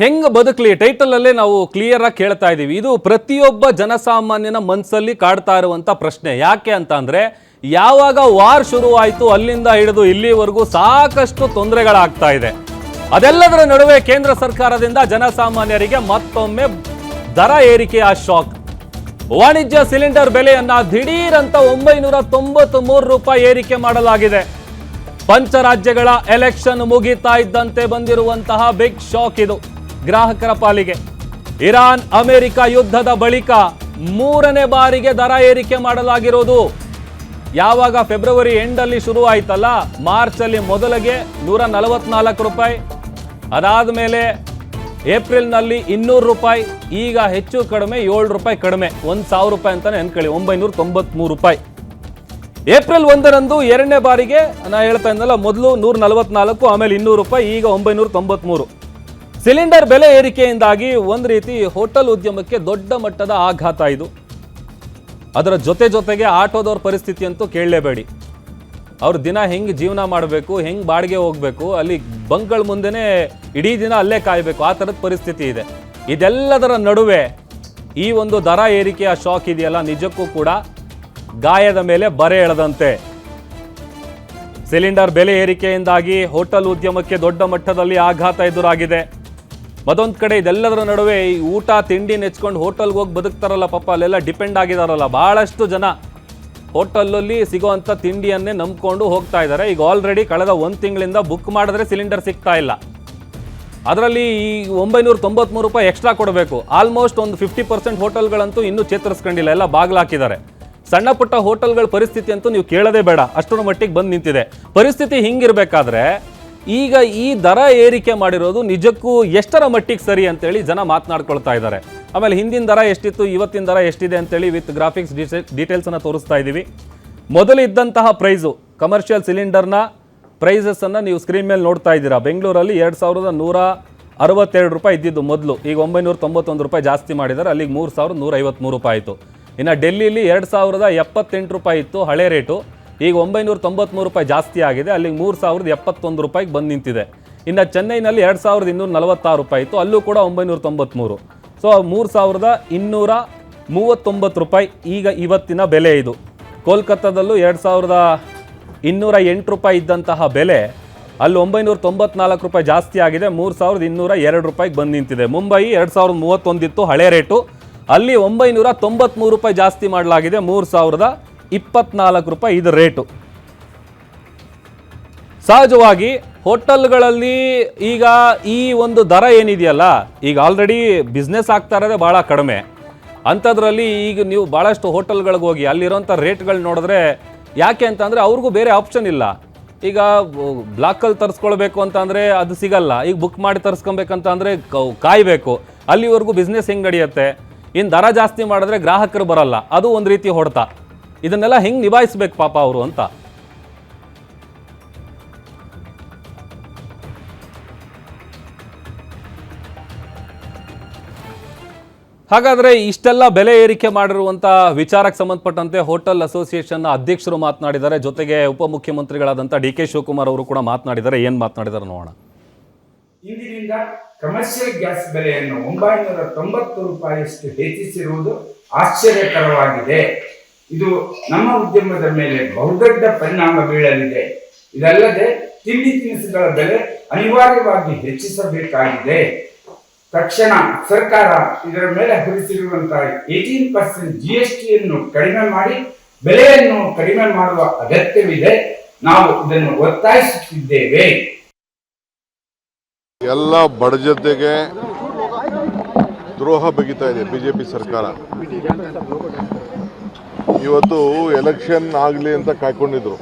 ಹೆಂಗ್ ಬದುಕಲಿ ಟೈಟಲ್ ಅಲ್ಲೇ ನಾವು ಕ್ಲಿಯರ್ ಆಗಿ ಕೇಳ್ತಾ ಇದೀವಿ. ಇದು ಪ್ರತಿಯೊಬ್ಬ ಜನಸಾಮಾನ್ಯನ ಮನಸ್ಸಲ್ಲಿ ಕಾಡ್ತಾ ಇರುವಂತ ಪ್ರಶ್ನೆ. ಯಾಕೆ ಅಂತ ಅಂದ್ರೆ ಯಾವಾಗ ವಾರ್ ಶುರುವಾಯಿತು ಅಲ್ಲಿಂದ ಹಿಡಿದು ಇಲ್ಲಿವರೆಗೂ ಸಾಕಷ್ಟು ತೊಂದರೆಗಳಾಗ್ತಾ ಇದೆ. ಅದೆಲ್ಲದರ ನಡುವೆ ಕೇಂದ್ರ ಸರ್ಕಾರದಿಂದ ಜನಸಾಮಾನ್ಯರಿಗೆ ಮತ್ತೊಮ್ಮೆ ದರ ಏರಿಕೆಯ ಶಾಕ್. ವಾಣಿಜ್ಯ ಸಿಲಿಂಡರ್ ಬೆಲೆಯನ್ನ ದಿಢೀರ್ ಅಂತ 993 ರೂಪಾಯಿ ಏರಿಕೆ ಮಾಡಲಾಗಿದೆ. ಪಂಚರಾಜ್ಯಗಳ ಎಲೆಕ್ಷನ್ ಮುಗಿತಾ ಇದ್ದಂತೆ ಬಂದಿರುವಂತಹ ಬಿಗ್ ಶಾಕ್ ಇದು ಗ್ರಾಹಕರ ಪಾಲಿಗೆ. ಇರಾನ್ ಅಮೆರಿಕ ಯುದ್ಧದ ಬಳಿಕ 3ನೇ ಬಾರಿಗೆ ದರ ಏರಿಕೆ ಮಾಡಲಾಗಿರೋದು. ಯಾವಾಗ ಫೆಬ್ರವರಿ ಎಂಡಲ್ಲಿ ಶುರು ಆಯ್ತಲ್ಲ, ಮಾರ್ಚ್ ಅಲ್ಲಿ ಮೊದಲಿಗೆ 144 ರೂಪಾಯಿ, ಅದಾದ ಮೇಲೆ ಏಪ್ರಿಲ್ನಲ್ಲಿ 200 ರೂಪಾಯಿ, ಈಗ ಹೆಚ್ಚು ಕಡಿಮೆ 7 ರೂಪಾಯಿ ಕಡಿಮೆ, 1000 ರೂಪಾಯಿ ಅಂತಾನೆ ಅನ್ಕೊಳ್ಳಿ, 993 ರೂಪಾಯಿ. ಏಪ್ರಿಲ್ 1ರಂದು 2ನೇ ಬಾರಿಗೆ ನಾ ಹೇಳ್ತಾ ಇದ್ದಲ್ಲ, ಮೊದಲು 144, ಆಮೇಲೆ 200 ರೂಪಾಯಿ, ಈಗ 993. ಸಿಲಿಂಡರ್ ಬೆಲೆ ಏರಿಕೆಯಿಂದಾಗಿ ಒಂದು ರೀತಿ ಹೋಟೆಲ್ ಉದ್ಯಮಕ್ಕೆ ದೊಡ್ಡ ಮಟ್ಟದ ಆಘಾತ ಇದು. ಅದರ ಜೊತೆಗೆ ಆಟೋದವ್ರ ಪರಿಸ್ಥಿತಿ ಅಂತೂ ಕೇಳಲೇಬೇಡಿ. ಅವ್ರ ದಿನ ಹೆಂಗೆ ಜೀವನ ಮಾಡಬೇಕು, ಹೆಂಗೆ ಬಾಡಿಗೆ ಹೋಗಬೇಕು, ಅಲ್ಲಿ ಬಂಕ್ಗಳ ಮುಂದೆನೇ ಇಡೀ ದಿನ ಅಲ್ಲೇ ಕಾಯಬೇಕು, ಆ ಥರದ ಪರಿಸ್ಥಿತಿ ಇದೆ. ಇದೆಲ್ಲದರ ನಡುವೆ ಈ ಒಂದು ದರ ಏರಿಕೆಯ ಶಾಕ್ ಇದೆಯಲ್ಲ, ನಿಜಕ್ಕೂ ಕೂಡ ಗಾಯದ ಮೇಲೆ ಬರೆ ಎಳೆದಂತೆ. ಸಿಲಿಂಡರ್ ಬೆಲೆ ಏರಿಕೆಯಿಂದಾಗಿ ಹೋಟೆಲ್ ಉದ್ಯಮಕ್ಕೆ ದೊಡ್ಡ ಮಟ್ಟದಲ್ಲಿ ಆಘಾತ ಎದುರಾಗಿದೆ. ಮತ್ತೊಂದು ಕಡೆ ಇದೆಲ್ಲದರ ನಡುವೆ ಈ ಊಟ ತಿಂಡಿ ನೆಚ್ಕೊಂಡು ಹೋಟೆಲ್ಗೆ ಹೋಗಿ ಬದುಕ್ತಾರಲ್ಲ ಪಾಪ, ಅಲ್ಲೆಲ್ಲ ಡಿಪೆಂಡ್ ಆಗಿದಾರಲ್ಲ, ಬಹಳಷ್ಟು ಜನ ಹೋಟೆಲಲ್ಲಿ ಸಿಗೋವಂಥ ತಿಂಡಿಯನ್ನೇ ನಂಬ್ಕೊಂಡು ಹೋಗ್ತಾ ಇದ್ದಾರೆ. ಈಗ ಆಲ್ರೆಡಿ ಕಳೆದ 1 ತಿಂಗಳಿಂದ ಬುಕ್ ಮಾಡಿದ್ರೆ ಸಿಲಿಂಡರ್ ಸಿಗ್ತಾ ಇಲ್ಲ. ಅದರಲ್ಲಿ ಈ 993 ರೂಪಾಯಿ ಎಕ್ಸ್ಟ್ರಾ ಕೊಡಬೇಕು. ಆಲ್ಮೋಸ್ಟ್ ಒಂದು 50% ಹೋಟೆಲ್ಗಳಂತೂ ಇನ್ನೂ ಚೇತರಿಸ್ಕೊಂಡಿಲ್ಲ, ಎಲ್ಲ ಬಾಗಿಲಾಕಿದ್ದಾರೆ. ಸಣ್ಣ ಪುಟ್ಟ ಹೋಟೆಲ್ಗಳ ಪರಿಸ್ಥಿತಿ ಅಂತೂ ನೀವು ಕೇಳೋದೇ ಬೇಡ, ಅಷ್ಟರ ಮಟ್ಟಿಗೆ ಬಂದು ನಿಂತಿದೆ. ಪರಿಸ್ಥಿತಿ ಹಿಂಗಿರ್ಬೇಕಾದ್ರೆ ಈಗ ಈ ದರ ಏರಿಕೆ ಮಾಡಿರೋದು ನಿಜಕ್ಕೂ ಎಷ್ಟರ ಮಟ್ಟಿಗೆ ಸರಿ ಅಂತೇಳಿ ಜನ ಮಾತನಾಡ್ಕೊಳ್ತಾ ಇದ್ದಾರೆ. ಆಮೇಲೆ ಹಿಂದಿನ ದರ ಎಷ್ಟಿತ್ತು, ಇವತ್ತಿನ ದರ ಎಷ್ಟಿದೆ ಅಂತೇಳಿ ವಿತ್ ಗ್ರಾಫಿಕ್ಸ್ ಡೀಟೇಲ್ಸನ್ನು ತೋರಿಸ್ತಾ ಇದ್ದೀವಿ. ಮೊದಲು ಇದ್ದಂತಹ ಪ್ರೈಸು, ಕಮರ್ಷಿಯಲ್ ಸಿಲಿಂಡರ್ನ ಪ್ರೈಸಸ್ಸನ್ನು ನೀವು ಸ್ಕ್ರೀನ್ ಮೇಲೆ ನೋಡ್ತಾ ಇದ್ದೀರಾ. ಬೆಂಗಳೂರಲ್ಲಿ 2162 ರೂಪಾಯಿ ಇದ್ದಿದ್ದು ಮೊದಲು, ಈಗ 991 ರೂಪಾಯಿ ಜಾಸ್ತಿ ಮಾಡಿದ್ದಾರೆ, ಅಲ್ಲಿಗೆ 3153 ರೂಪಾಯಿ ಆಯಿತು. ಇನ್ನು ಡೆಲ್ಲಿಲಿ 2078 ರೂಪಾಯಿ ಇತ್ತು ಹಳೆ ರೇಟು, ಈಗ 993 ರೂಪಾಯಿ ಜಾಸ್ತಿ ಆಗಿದೆ, ಅಲ್ಲಿಗೆ 3071 ರೂಪಾಯಿಗೆ ಬಂದು ನಿಂತಿದೆ. ಇನ್ನು ಚೆನ್ನೈನಲ್ಲಿ 2246 ರೂಪಾಯಿ ಇತ್ತು, ಅಲ್ಲೂ ಕೂಡ 993. ಸೊ 3239 ರೂಪಾಯಿ ಈಗ ಇವತ್ತಿನ ಬೆಲೆ ಇದು. ಕೋಲ್ಕತ್ತಾದಲ್ಲೂ 2208 ರೂಪಾಯಿ ಇದ್ದಂತಹ ಬೆಲೆ ಅಲ್ಲಿ 994 ರೂಪಾಯಿ ಜಾಸ್ತಿ ಆಗಿದೆ, 3202 ರೂಪಾಯಿಗೆ ಬಂದು ನಿಂತಿದೆ. ಮುಂಬೈ 2031 ಇತ್ತು ಹಳೆ ರೇಟು, ಅಲ್ಲಿ 993 ರೂಪಾಯಿ ಜಾಸ್ತಿ ಮಾಡಲಾಗಿದೆ, 3024 ರೂಪಾಯಿ ಇದು ರೇಟು. ಸಹಜವಾಗಿ ಹೋಟೆಲ್ಗಳಲ್ಲಿ ಈಗ ಈ ಒಂದು ದರ ಏನಿದೆಯಲ್ಲ, ಈಗ ಆಲ್ರೆಡಿ ಬಿಸ್ನೆಸ್ ಆಗ್ತಾ ಇರೋದೇ ಭಾಳ ಕಡಿಮೆ. ಅಂಥದ್ರಲ್ಲಿ ಈಗ ನೀವು ಭಾಳಷ್ಟು ಹೋಟೆಲ್ಗಳಿಗೆ ಹೋಗಿ ಅಲ್ಲಿರೋಂಥ ರೇಟ್ಗಳು ನೋಡಿದ್ರೆ, ಯಾಕೆ ಅಂತಂದರೆ ಅವ್ರಿಗೂ ಬೇರೆ ಆಪ್ಷನ್ ಇಲ್ಲ. ಈಗ ಬ್ಲಾಕಲ್ಲಿ ತರಿಸ್ಕೊಳ್ಬೇಕು ಅಂತಂದರೆ ಅದು ಸಿಗಲ್ಲ, ಈಗ ಬುಕ್ ಮಾಡಿ ತರಿಸ್ಕೊಬೇಕಂತ ಅಂದರೆ ಕಾಯಬೇಕು. ಅಲ್ಲಿವರೆಗೂ ಬಿಸ್ನೆಸ್ ಹೆಂಗೆ ನಡೆಯುತ್ತೆ? ಇನ್ನು ದರ ಜಾಸ್ತಿ ಮಾಡಿದ್ರೆ ಗ್ರಾಹಕರು ಬರಲ್ಲ, ಅದು ಒಂದು ರೀತಿ ಹೊಡೆತ. ಇದನ್ನೆಲ್ಲ ಹೆಂಗೆ ನಿಭಾಯಿಸ್ಬೇಕು ಪಾಪ ಅವರು ಅಂತ. ಹಾಗಾದರೆ ಇಷ್ಟೆಲ್ಲ ಬೆಲೆ ಏರಿಕೆ ಮಾಡಿರುವಂಥ ವಿಚಾರಕ್ಕೆ ಸಂಬಂಧಪಟ್ಟಂತೆ ಹೋಟೆಲ್ ಅಸೋಸಿಯೇಷನ್ನ ಅಧ್ಯಕ್ಷರು ಮಾತನಾಡಿದ್ದಾರೆ, ಜೊತೆಗೆ ಉಪಮುಖ್ಯಮಂತ್ರಿಗಳಾದಂಥ DK ಶಿವಕುಮಾರ್ ಅವರು ಕೂಡ ಮಾತನಾಡಿದ್ದಾರೆ. ಏನು ಮಾತನಾಡಿದ್ದಾರೆ ನೋಡೋಣ. ಇಂದಿನಿಂದ ಕಮರ್ಷಿಯಲ್ ಗ್ಯಾಸ್ ಬೆಲೆಯನ್ನು 990 ರೂಪಾಯಿಯಷ್ಟು ಹೆಚ್ಚಿಸಿರುವುದು ಆಶ್ಚರ್ಯಕರವಾಗಿದೆ. ಇದು ನಮ್ಮ ಉದ್ಯಮದ ಮೇಲೆ ಬಹುದೊಡ್ಡ ಪರಿಣಾಮ ಬೀಳಲಿದೆ. ಇದಲ್ಲದೆ ತಿಂಡಿ ತಿನಿಸುಗಳ ಬೆಲೆ ಅನಿವಾರ್ಯವಾಗಿ ಹೆಚ್ಚಿಸಬೇಕಾಗಿದೆ. ತಕ್ಷಣ ಸರ್ಕಾರ ಇದರ ಮೇಲೆ ಹೊರಿಸಿರುವಂತಹ 18% GSTಯನ್ನು ಕಡಿಮೆ ಮಾಡಿ ಬೆಲೆಯನ್ನು ಕಡಿಮೆ ಮಾಡುವ ಅಗತ್ಯವಿದೆ. ನಾವು ಇದನ್ನು ಒತ್ತಾಯಿಸುತ್ತಿದ್ದೇವೆ. ಎಲ್ಲ ಬಡಜತೆಗೆ ದ್ರೋಹ ಬಗೆತಾ ಇದೆ ಬಿಜೆಪಿ ಸರ್ಕಾರ. ಇವತ್ತು ಎಲೆಕ್ಷನ್ ಆಗಲಿ ಅಂತ ಕಾಯ್ಕೊಂಡಿದ್ರು,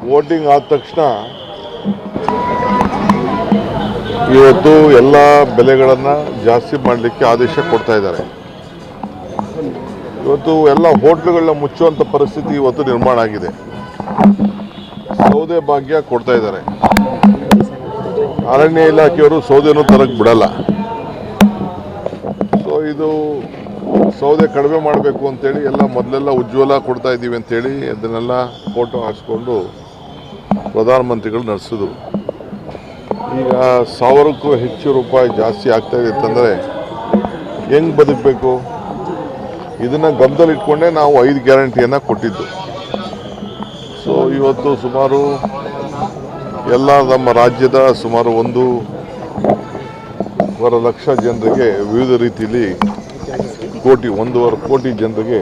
ವೋಟಿಂಗ್ ಆದ ತಕ್ಷಣ ಇವತ್ತು ಎಲ್ಲ ಬೆಲೆಗಳನ್ನು ಜಾಸ್ತಿ ಮಾಡಲಿಕ್ಕೆ ಆದೇಶ ಕೊಡ್ತಾ ಇದ್ದಾರೆ. ಇವತ್ತು ಎಲ್ಲ ಹೋಟ್ಲುಗಳನ್ನ ಮುಚ್ಚುವಂಥ ಪರಿಸ್ಥಿತಿ ಇವತ್ತು ನಿರ್ಮಾಣ ಆಗಿದೆ. ಸೌದೆ ಭಾಗ್ಯ ಕೊಡ್ತಾ ಇದ್ದಾರೆ, ಅರಣ್ಯ ಇಲಾಖೆಯವರು ಸೌದೆನೂ ತರಕ್ಕೆ ಬಿಡಲ್ಲ. ಸೊ ಇದು ಸೌದೆ ಕಡಿಮೆ ಮಾಡಬೇಕು ಅಂತೇಳಿ ಎಲ್ಲ ಮೊದಲೆಲ್ಲ ಉಜ್ವಲ ಕೊಡ್ತಾ ಇದ್ದೀವಿ ಅಂತೇಳಿ ಅದನ್ನೆಲ್ಲ ಫೋಟೋ ಹಾಕ್ಸ್ಕೊಂಡು ಪ್ರಧಾನಮಂತ್ರಿಗಳು ನಡೆಸಿದ್ರು. ಈಗ 1000ಕ್ಕೂ ಹೆಚ್ಚು ರೂಪಾಯಿ ಜಾಸ್ತಿ ಆಗ್ತಾಯಿದೆ ಅಂತಂದರೆ ಹೆಂಗೆ ಬದುಕಬೇಕು? ಇದನ್ನು ಗಮನದಲ್ಲಿಟ್ಕೊಂಡೇ ನಾವು 5 ಗ್ಯಾರಂಟಿಯನ್ನು ಕೊಟ್ಟಿದ್ದು. ಸೊ ಇವತ್ತು ಸುಮಾರು ಎಲ್ಲ ನಮ್ಮ ರಾಜ್ಯದ ಸುಮಾರು 1.25 ಲಕ್ಷ ಜನರಿಗೆ ವಿವಿಧ ರೀತಿಯಲ್ಲಿ 1.25 ಕೋಟಿ ಜನರಿಗೆ